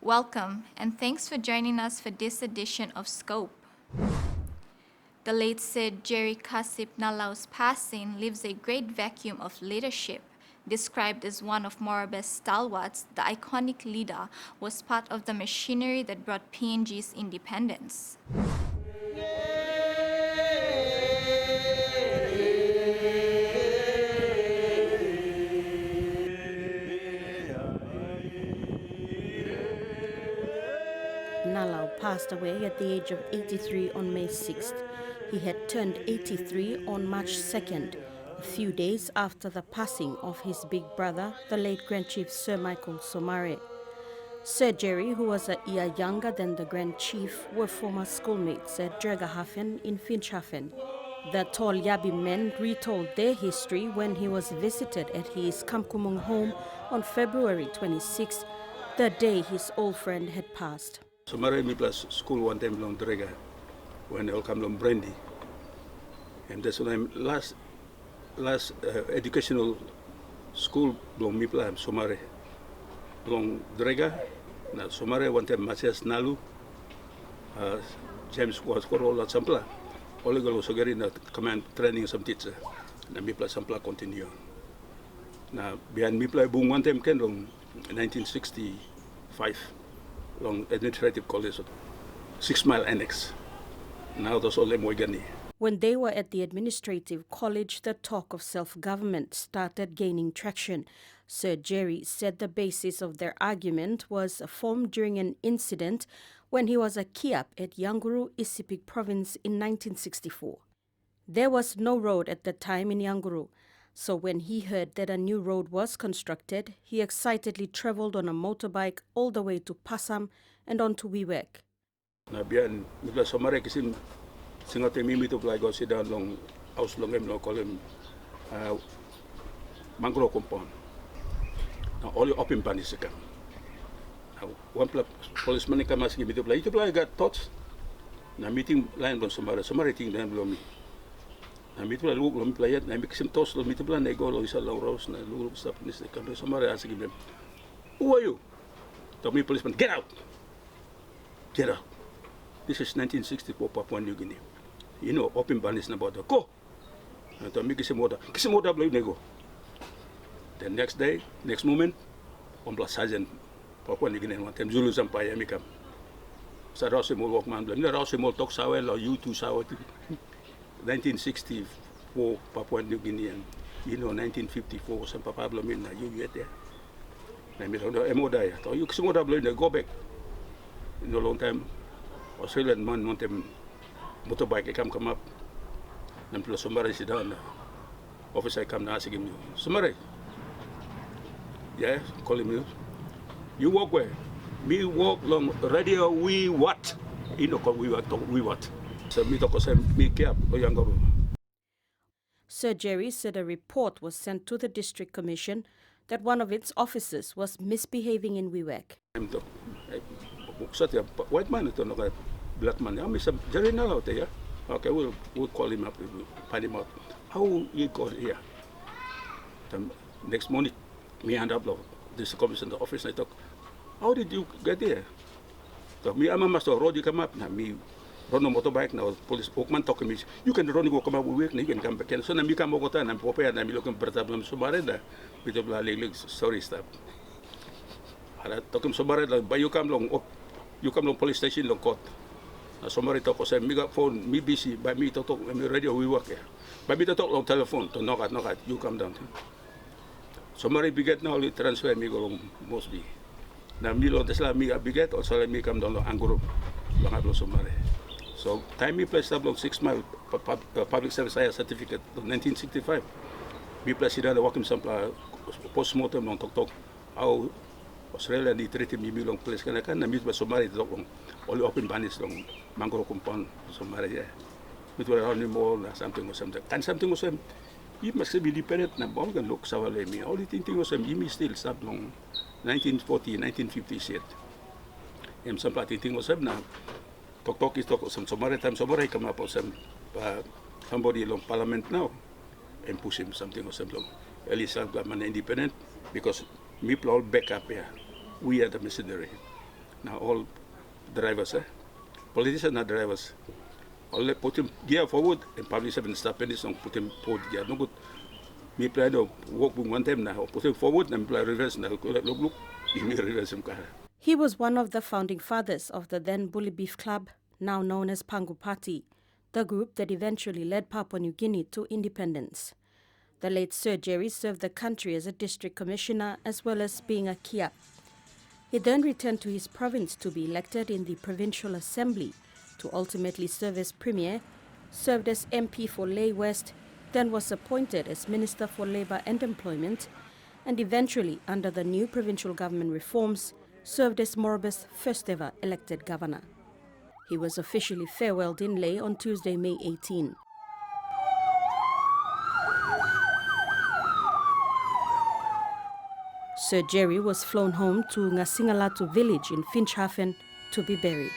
Welcome, and thanks for joining us for this edition of Scope. The late Sir Jerry Kasip Nalau's passing leaves a great vacuum of leadership. Described as one of Morabe's stalwarts, the iconic leader was part of the machinery that brought PNG's independence. Nalau passed away at the age of 83 on May 6th. He had turned 83 on March 2nd, a few days after the passing of his big brother, the late Grand Chief Sir Michael Somare. Sir Jerry, who was a year younger than the Grand Chief, were former schoolmates at Dreghaven in Finchhaven. The tall Yabi men retold their history when he was visited at his Kamkumung home on February 26th, the day his old friend had passed. Somare mi plus school one time long Drega when I come long Brandy, and that's when I'm last educational school long mi plus Somare long Drega. Na Somare one time Matias Nalu, James was for all that sampla. All go so get in the command training some teacher. Na mi plus sampla continue. Na behind mi plus boom one time ken long 1965. Long administrative college, 6 Mile Annex. Now that's all Moigani. When they were at the administrative college, the talk of self-government started gaining traction. Sir Jerry said the basis of their argument was formed during an incident when he was a kiap at Yanguru, Isipik province in 1964. There was no road at the time in Yanguru, so when he heard that a new road was constructed, he excitedly traveled on a motorbike all the way to Passam and on to Wewak. Na biyan nila Somare kisim singote mimi to play go sit down long house long em no call him mangrove compound. Na all open panisika. Now one policeman come ask me to play got thoughts. Na meeting line on Somare thing then below me. Na mi tu lalu belum pelayan, na mi kisim tos lo mi tu belan nego lo isa long rose na lu stop ni se kamera Somare asking them, who are you? Told me policeman, get out. Get out. This is 1964 Papua New Guinea. You know, open ban is about the go. And told me kisim water blow nego. The next day, next moment, on plus sergeant Papua New Guinea one time Zulu sampai mi kam. Sa rasa mo walk man blame. Na rasa mo tok sawe lo you two sawe. 1964 Papua New Guinea, and 1954 some Papa Blomin na you get there. I mean, emo die. So you see what I go back. In a long time, Australian man want them motorbike come up. And plus somebody sit down. Officer come and ask him, Somare. Yeah, call him. You walk where? Me walk long radio. We what? We what? Sir Jerry said a report was sent to the district commission that one of its officers was misbehaving in Wewak. White man, black man. I'm Mr. Jerry Nalau there. Okay, we'll call him up, we'll find him out. How he got here? The next morning, me and up this commission, the office, I talk, how did you get there? So me, I'm a master road, you come up, now me. Run a motorbike now, police Oakman talk to me. You can run go come up with you can come back. And so now me come over and I'm prepared and I'm looking for problem Somareda with the blah sorry stop. I talk him Somareda, but you come long police station long court. Somebody talk say me got phone, me busy, by me to talk, me radio we work here. By me to talk long telephone to knock at, you come down. Somebody biget now only transfer me go long Mosby. Now me long Tesla me a biget or so me come down to Anguru. Long hablo Somare. So, time me placed up long 6 Mile public service hire certificate of 1965. Me placed the working sample post-mortem long talk how Australia ni treated me long place kana kan na me ba Somare talk long all open banis long mangrove compound Somare yeah. Me to around more something or something. And something was you must be independent na all can look sawale me. All the thing was me still start long 1940 1950 shit. Em sample thing was na talk is talk some Somare come up or somebody long parliament now and push him something or something. At least I'm independent because me all back up here. We are the missionary. Now all drivers, politicians are drivers. All put him gear forward and publish and stop any song, put him forward gear. No good. Me play to walk with one time now, put him forward and play reverse now. Look, me reverse him car. He was one of the founding fathers of the then Bully Beef Club, now known as Pangu Party, the group that eventually led Papua New Guinea to independence. The late Sir Jerry served the country as a district commissioner as well as being a kia. He then returned to his province to be elected in the Provincial Assembly, to ultimately serve as Premier, served as MP for Lae West, then was appointed as Minister for Labour and Employment, and eventually, under the new provincial government reforms, served as Moroba's first ever elected governor. He was officially farewelled in Lae on Tuesday, May 18. Sir Jerry was flown home to Ngasingalatu village in Finchhafen to be buried.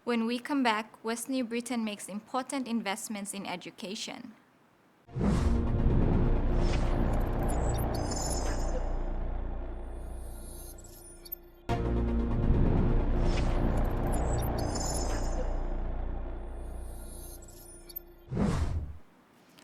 When we come back, West New Britain makes important investments in education.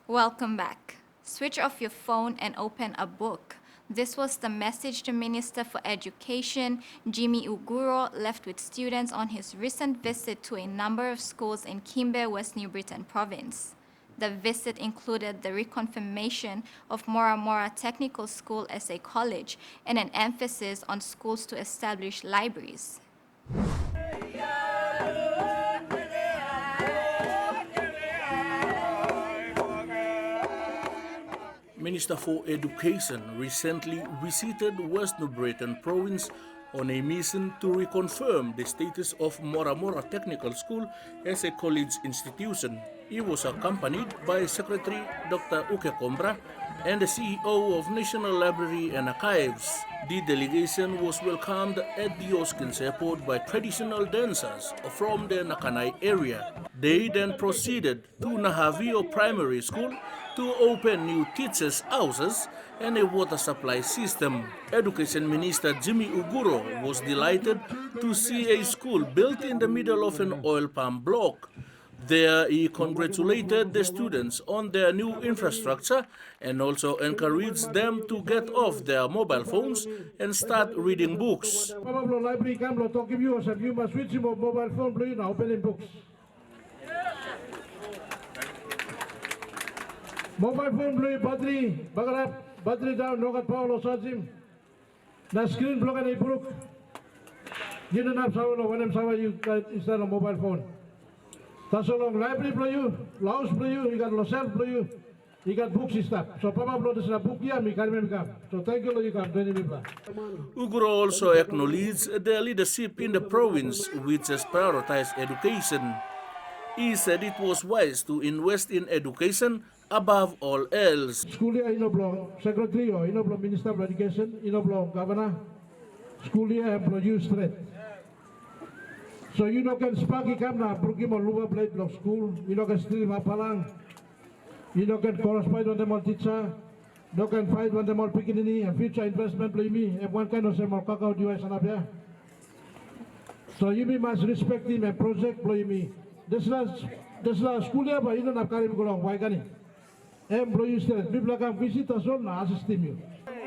Welcome back. Switch off your phone and open a book. This was the message the Minister for Education, Jimmy Uguro, left with students on his recent visit to a number of schools in Kimbe, West New Britain Province. The visit included the reconfirmation of Mora Mora Technical School as a college and an emphasis on schools to establish libraries. Minister for Education recently visited West New Britain Province on a mission to reconfirm the status of Mora Mora Technical School as a college institution. He was accompanied by Secretary Dr. Uke Kombra and the CEO of National Library and Archives. The delegation was welcomed at the Hoskins Airport by traditional dancers from the Nakanai area. They then proceeded to Nahavio Primary School to open new teachers' houses and a water supply system. Education Minister Jimmy Uguro was delighted to see a school built in the middle of an oil palm block. There, he congratulated the students on their new infrastructure and also encouraged them to get off their mobile phones and start reading books. Library can talk to you, you must switch your mobile phone, please, now opening books. Mobile phone, please, battery, bagal up, battery down, no got power, charge him. The screen block and a book. You don't have someone when I'm someone you got instead of mobile phone. That's so long library play you, house play you got yourself play you got books and stuff. So Papa brought us a book here, me can't come. So thank you, you come, Uguro also acknowledged the leadership in the province which has prioritized education. He said it was wise to invest in education above all else. School here, secretary or minister of education, governor, school here produce threat. So can spaki kamna pergi mau lupa blade block school, can steal mapalang, can correspond with them all teacher, can fight with them all picking and future investment play me, and one kind of say more kakao US and up here. So you must respect him and project play me. This last school here, but not carrying along. Why can he? Employees said, people can visit us all now, assist you.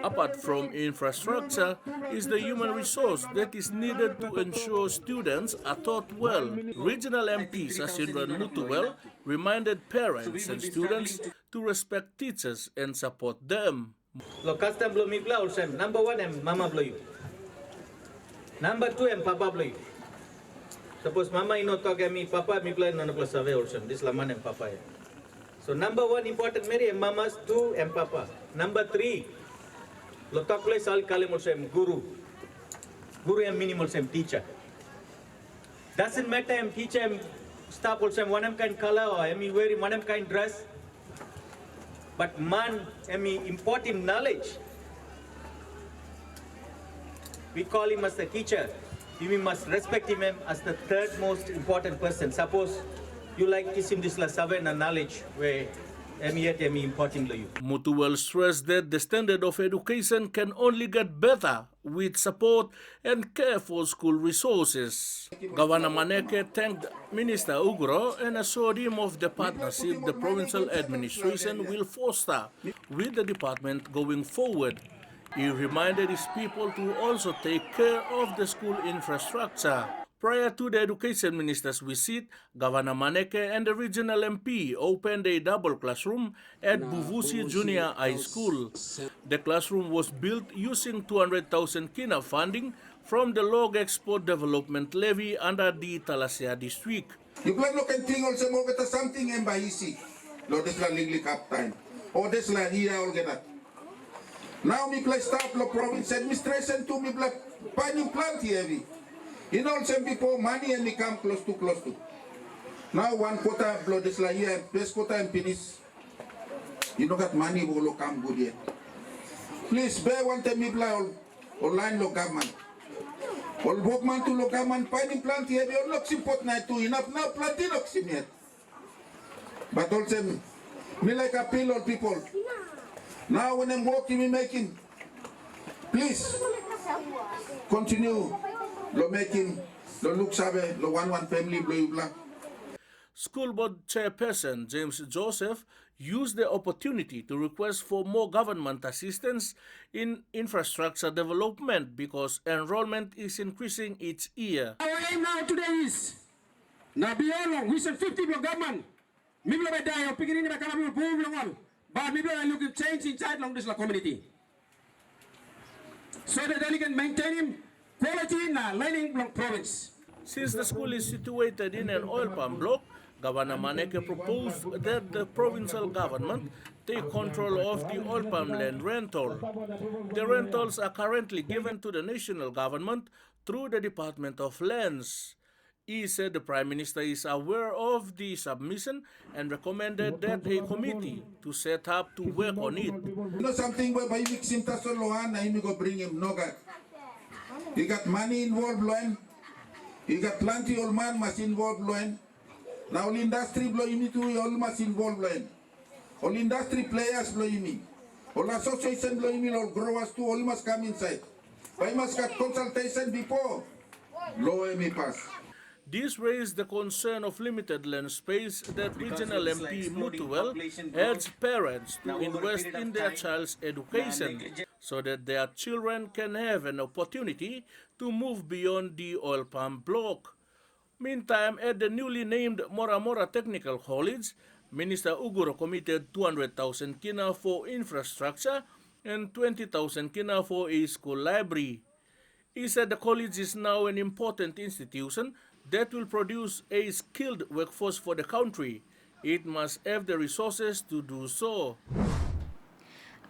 Apart from infrastructure, is the human resource that is needed to ensure students are taught well. Regional MP Sasindran Mutuwel reminded parents and students to respect teachers and support them. Number one, mama blow you. Number two, papa blow you. Suppose mama talk at me, papa me play none of us away also. This laman and papa. So number one important Mary and mamas, two and papa. Number three, Lotakle Sal Kalimosem Guru. Guru and minimal same teacher. Doesn't matter I'm teacher I'm staff also one kind color or I'm wearing one kind dress. But man I'm important knowledge. We call him as the teacher. We must respect him as the third most important person. Suppose you like kisim this la sabe na knowledge where yet importing you. Mutual stressed that the standard of education can only get better with support and care for school resources. Governor Maneke thanked Minister Ugro and assured him of the partnership the provincial administration will foster with the department going forward. He reminded his people to also take care of the school infrastructure. Prior to the Education Minister's visit, Governor Maneke and the regional MP opened a double classroom at Buvusi Junior High School. The classroom was built using 200,000 kina funding from the Log Export Development Levy under the Talasia district. You plan look and think also more get something and by easy. Lo this la ligli cap time. Or this la here all get that. Now me play staff lo province administration to me play panim plant heavy. You know some people money and me come close to. Now one quota blow this la here, best quota and finish. You know that money will come good yet. Please bear one time me play all line lo government. All workman to lo government panim plant heavy all looks import na to enough now planting looks yet. But also me like appeal all people. Now when I'm working, me making, please continue lo making, lo look sabe, lo one family, blah blah. School Board Chairperson James Joseph used the opportunity to request for more government assistance in infrastructure development because enrollment is increasing each year. Our aim now today is, na beyond we said 50 block government, me blow by die, picking in the economy, boom, long. But maybe I look at change inside long this community. So that they can maintain quality in the learning province. Since the school is situated in an oil palm block, Governor Maneke proposed that the provincial government take control of the oil palm land rental. The rentals are currently given to the national government through the Department of Lands. He said the Prime Minister is aware of the submission and recommended that a committee to set up to work on it. You know something where by mixing Tasolohan, I go bring him no got. He got money involved, loan. He got plenty old man must involve loan. Now all industry blow me too, all must involve loan. All industry players blow me. All association blow me, all growers too, all must come inside. I must get consultation before. Lower me pass. This raised the concern of limited land space that regional MP Mutual urged parents to invest in their child's education so that their children can have an opportunity to move beyond the oil palm block. Meantime, at the newly named Mora Mora Technical College, Minister Uguro committed 200,000 kina for infrastructure and 20,000 kina for a school library. He said the college is now an important institution that will produce a skilled workforce for the country. It must have the resources to do so.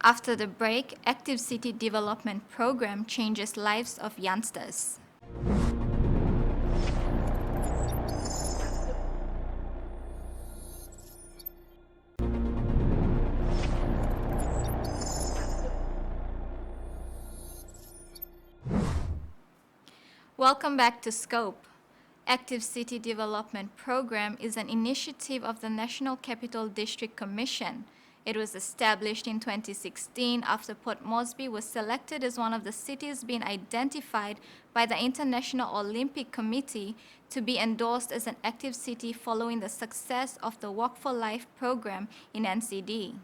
After the break, Active City Development Program changes lives of youngsters. Welcome back to Scope. Active City Development Program is an initiative of the National Capital District Commission. It was established in 2016 after Port Moresby was selected as one of the cities being identified by the International Olympic Committee to be endorsed as an active city following the success of the Walk for Life program in NCD.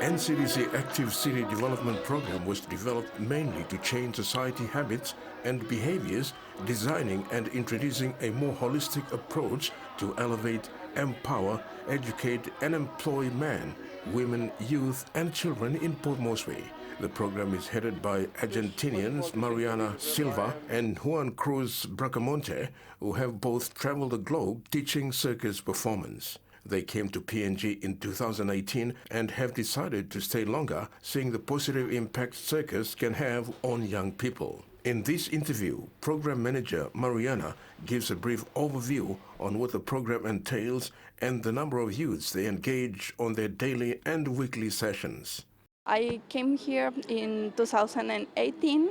Ncbc Active City Development Program was developed mainly to change society habits and behaviors, designing and introducing a more holistic approach to elevate, empower, educate and employ men, women, youth and children in Port Moresby. The program is headed by Argentinians Mariana Silva and Juan Cruz Bracamonte, who have both traveled the globe teaching circus performance. They came to PNG in 2018 and have decided to stay longer, seeing the positive impact circus can have on young people. In this interview, Program Manager Mariana gives a brief overview on what the program entails and the number of youths they engage on their daily and weekly sessions. I came here in 2018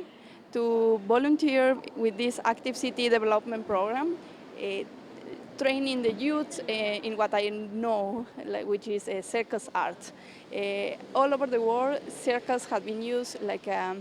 to volunteer with this Active City Development Program, training the youth in what I know, which is circus art. All over the world, circus has been used like a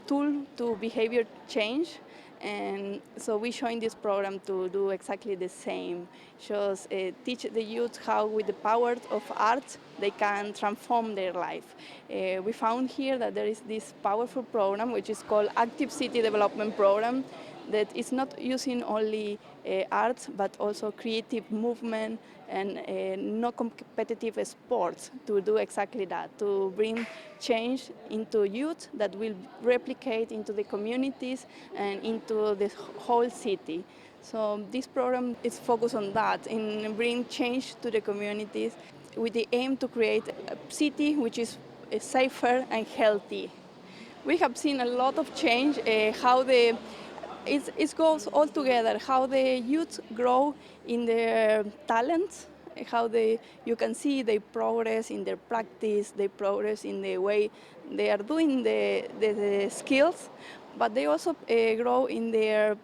tool to behavior change, and so we joined this program to do exactly the same. Just teach the youth how with the power of art they can transform their life. We found here that there is this powerful program which is called Active City Development Program that is not using only arts but also creative movement and non-competitive sports to do exactly that, to bring change into youth that will replicate into the communities and into the whole city. So this program is focused on that, in bringing change to the communities with the aim to create a city which is safer and healthy. We have seen a lot of change, it goes all together, how the youth grow in their talents, you can see they progress in their practice, they progress in the way they are doing the skills, but they also grow in their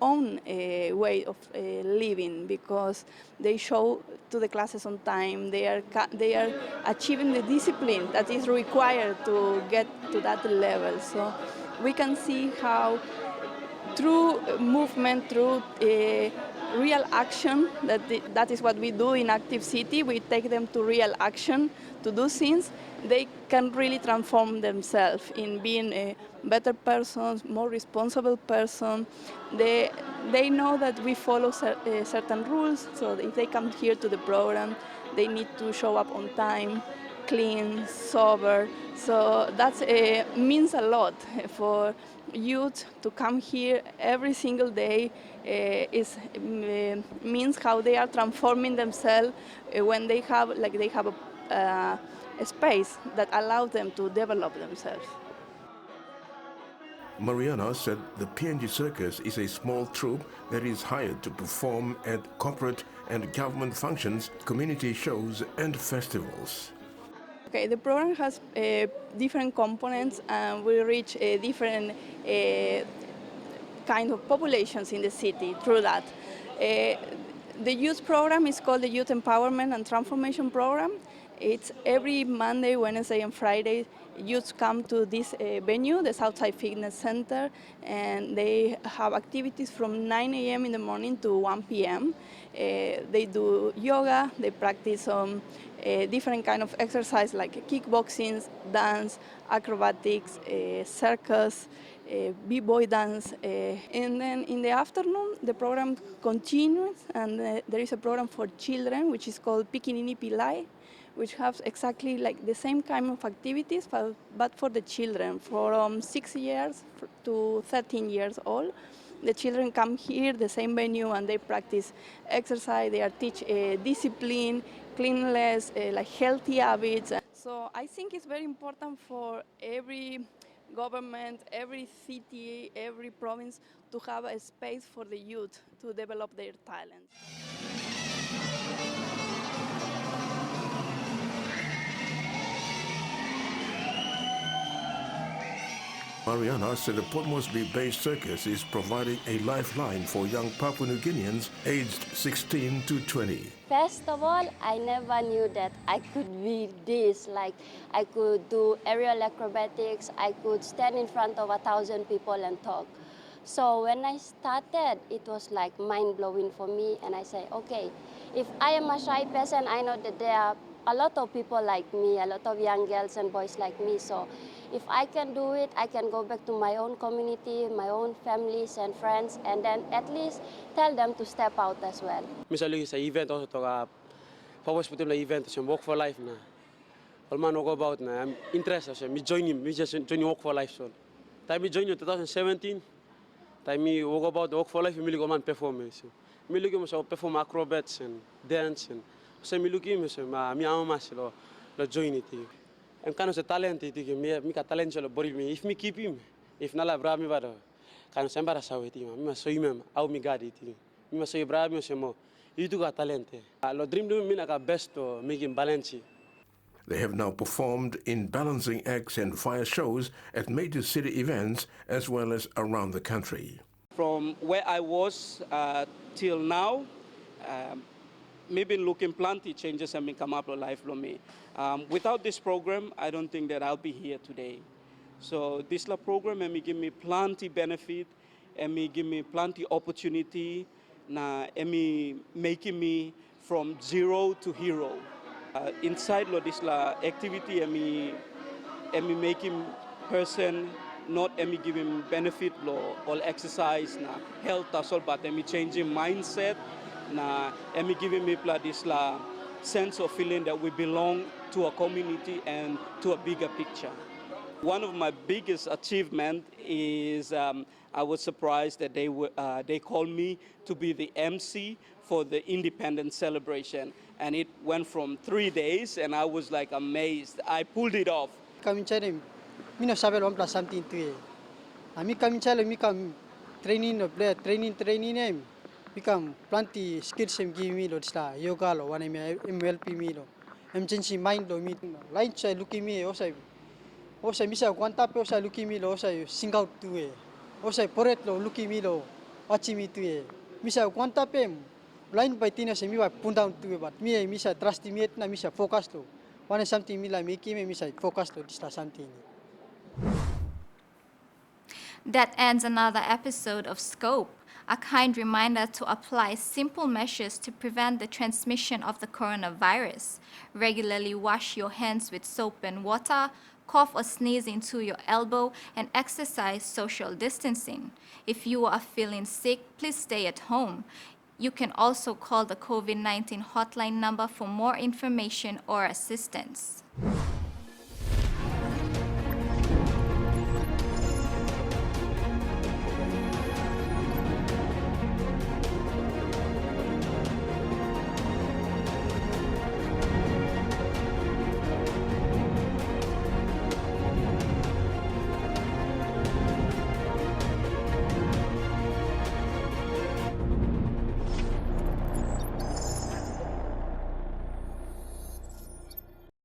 own way of living, because they show to the classes on time, they are achieving the discipline that is required to get to that level. So we can see how through movement, through real action, that is what we do in Active City. We take them to real action to do things. They can really transform themselves in being a better person, more responsible person. They know that we follow certain rules, so if they come here to the program, they need to show up on time, clean, sober. So that means a lot for youth to come here every single day. Means how they are transforming themselves when they have a space that allows them to develop themselves. Mariana said the PNG Circus is a small troupe that is hired to perform at corporate and government functions, community shows and festivals. Okay, the program has different components, and we reach different kind of populations in the city through that. The youth program is called the Youth Empowerment and Transformation Program. It's every Monday, Wednesday, and Friday. Youth come to this venue, the Southside Fitness Center, and they have activities from 9 a.m. in the morning to 1 p.m. They do yoga, they practice different kind of exercise like kickboxing, dance, acrobatics, circus, b-boy dance. And then in the afternoon, the program continues, and there is a program for children, which is called Pikinini Pilai, which has exactly like the same kind of activities, but for the children, from 6 years to 13 years old. The children come here, the same venue, and they practice exercise, they are teach discipline, cleanliness, like healthy habits. So I think it's very important for every government, every city, every province to have a space for the youth to develop their talents. Mariana said the Port Moresby-based circus is providing a lifeline for young Papua New Guineans aged 16 to 20. First of all, I never knew that I could be this. Like, I could do aerial acrobatics, I could stand in front of 1,000 people and talk. So when I started, it was like mind-blowing for me, and I say, okay, if I am a shy person, I know that there are a lot of people like me, a lot of young girls and boys like me. So if I can do it, I can go back to my own community, my own families and friends, and then at least tell them to step out as well. Misalnya sa event also to pawis putim la event sa Walk for Life na. Alman ako about na I'm interested sa me join Walk for Life so. Time me join in 2017. Time me walk about Walk for Life me ligo man performance. Me ligo mo sa perform acrobats and dance and so me ligo mo sa mi ama mas lo join it. Em kano sa talent iti ke mi ka talent sa lo bori me if me keep him if nala bra mi bado Kano sembara saweti ma, mi so imem, au mi gadi ti. Mi so bravo, mi so mo. Itu ka talente. Lo dream do mi na ka best to making balance. They have now performed in balancing acts and fire shows at major city events as well as around the country. From where I was till now, maybe looking plenty changes have been come up in life for me. Without this program, I don't think that I'll be here today. So this program and me give me plenty benefit, and me give me plenty opportunity, and me making me from zero to hero. Inside this activity, and me making person not me giving benefit all exercise health as well, but me changing mindset me giving me this sense of feeling that we belong to a community and to a bigger picture. One of my biggest achievements is I was surprised that they called me to be the MC for the independence celebration, and it went from 3 days, and I was like amazed. I pulled it off. Kami cari, mina sabar orang plus something tu ye. Kami cari, kami training em, kami plenty skills em give me lo disla yoga lo, one MLP me lo, emergency mind lo me. Lain saya looking me, osai misa kuanta pe osai looking me lo, osai sing out tu ye, osai poret lo looking me lo, watching me tu ye. Misa kuanta pe, lain by tina se mi wa pun down tu ye, but me misa trust me na misa focus lo. One something me like making me focus to this something. That ends another episode of Scope, a kind reminder to apply simple measures to prevent the transmission of the coronavirus. Regularly wash your hands with soap and water, cough or sneeze into your elbow, and exercise social distancing. If you are feeling sick, please stay at home. You can also call the COVID-19 hotline number for more information or assistance.